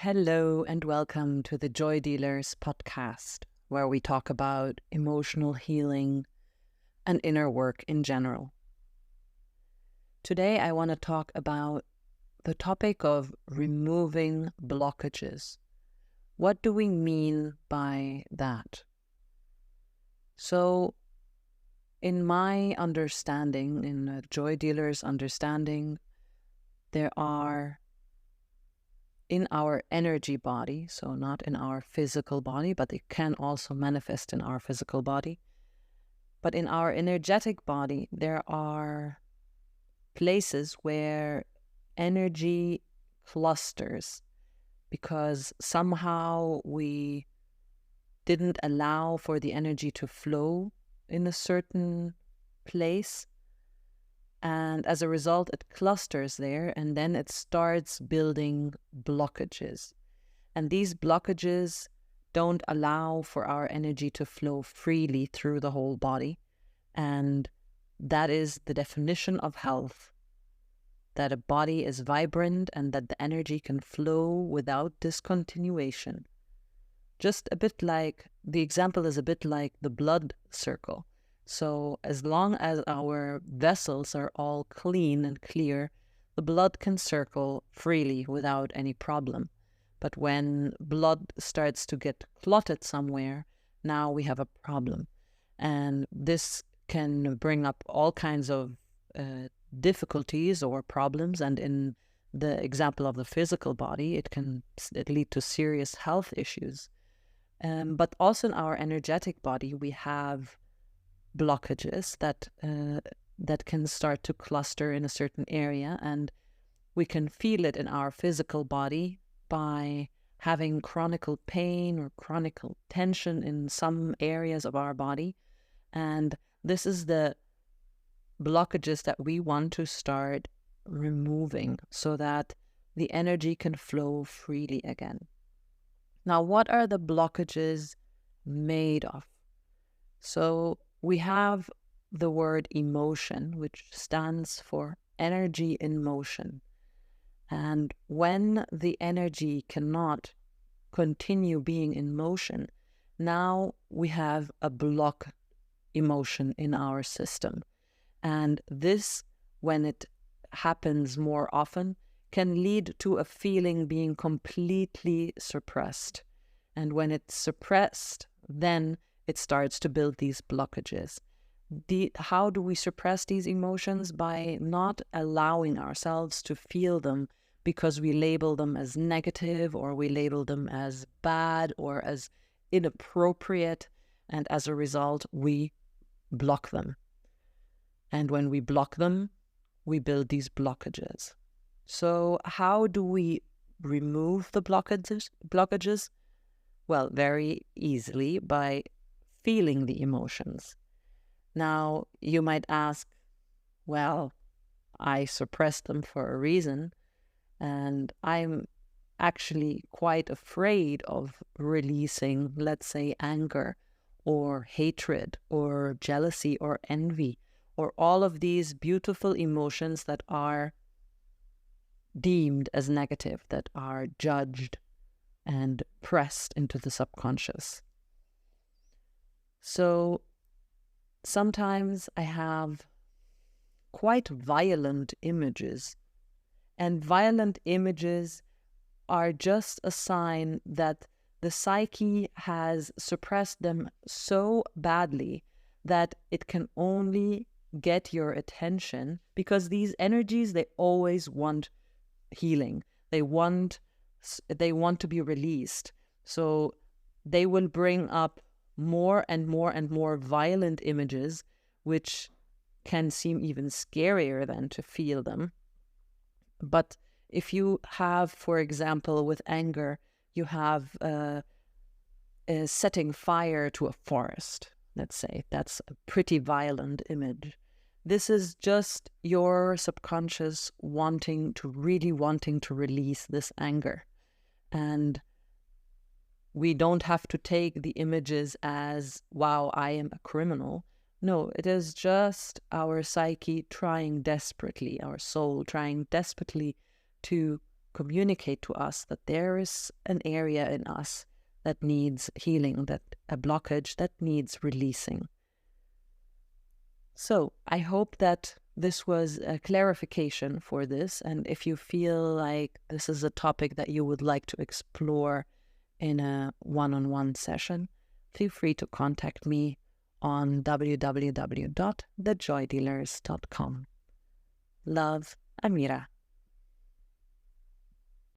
Hello and welcome to the Joy Dealers podcast, where we talk about emotional healing and inner work in general. Today, I want to talk about the topic of removing blockages. What do we mean by that? So, in my understanding, in a Joy Dealer's understanding, there are in our energy body, so not in our physical body, but it can also manifest in our physical body. But in our energetic body, there are places where energy clusters because somehow we didn't allow for the energy to flow in a certain place. And as a result, it clusters there, and then it starts building blockages. And these blockages don't allow for our energy to flow freely through the whole body. And that is the definition of health, that a body is vibrant and that the energy can flow without discontinuation. Just a bit like, the example is a bit like the blood circle. So as long as our vessels are all clean and clear, the blood can circle freely without any problem. But when blood starts to get clotted somewhere, now we have a problem. And this can bring up all kinds of difficulties or problems. And in the example of the physical body, it can lead to serious health issues. But also in our energetic body, we have blockages that can start to cluster in a certain area, and we can feel it in our physical body by having chronic pain or chronic tension in some areas of our body. And this is the blockages that we want to start removing so that the energy can flow freely again. Now, what are the blockages made of? So we have the word emotion, which stands for energy in motion. And when the energy cannot continue being in motion, now we have a block emotion in our system. And this, when it happens more often, can lead to a feeling being completely suppressed. And when it's suppressed, then it starts to build these blockages. How do we suppress these emotions? By not allowing ourselves to feel them because we label them as negative, or we label them as bad or as inappropriate. And as a result, we block them. And when we block them, we build these blockages. So how do we remove the blockages? Well, very easily by feeling the emotions. Now, you might ask, well, I suppressed them for a reason, and I'm actually quite afraid of releasing, let's say, anger or hatred or jealousy or envy, or all of these beautiful emotions that are deemed as negative, that are judged and pressed into the subconscious. So sometimes I have quite violent images, and violent images are just a sign that the psyche has suppressed them so badly that it can only get your attention, because these energies, they always want healing. They want to be released. So they will bring up more and more and more violent images, which can seem even scarier than to feel them. But if you have, for example, with anger, you have setting fire to a forest, let's say, that's a pretty violent image. This is just your subconscious wanting to release this anger. And we don't have to take the images as, wow, I am a criminal. No, it is just our psyche trying desperately, our soul trying desperately to communicate to us that there is an area in us that needs healing, that a blockage that needs releasing. So I hope that this was a clarification for this. And if you feel like this is a topic that you would like to explore in a one-on-one session, feel free to contact me on www.thejoydealers.com. Love, Amira.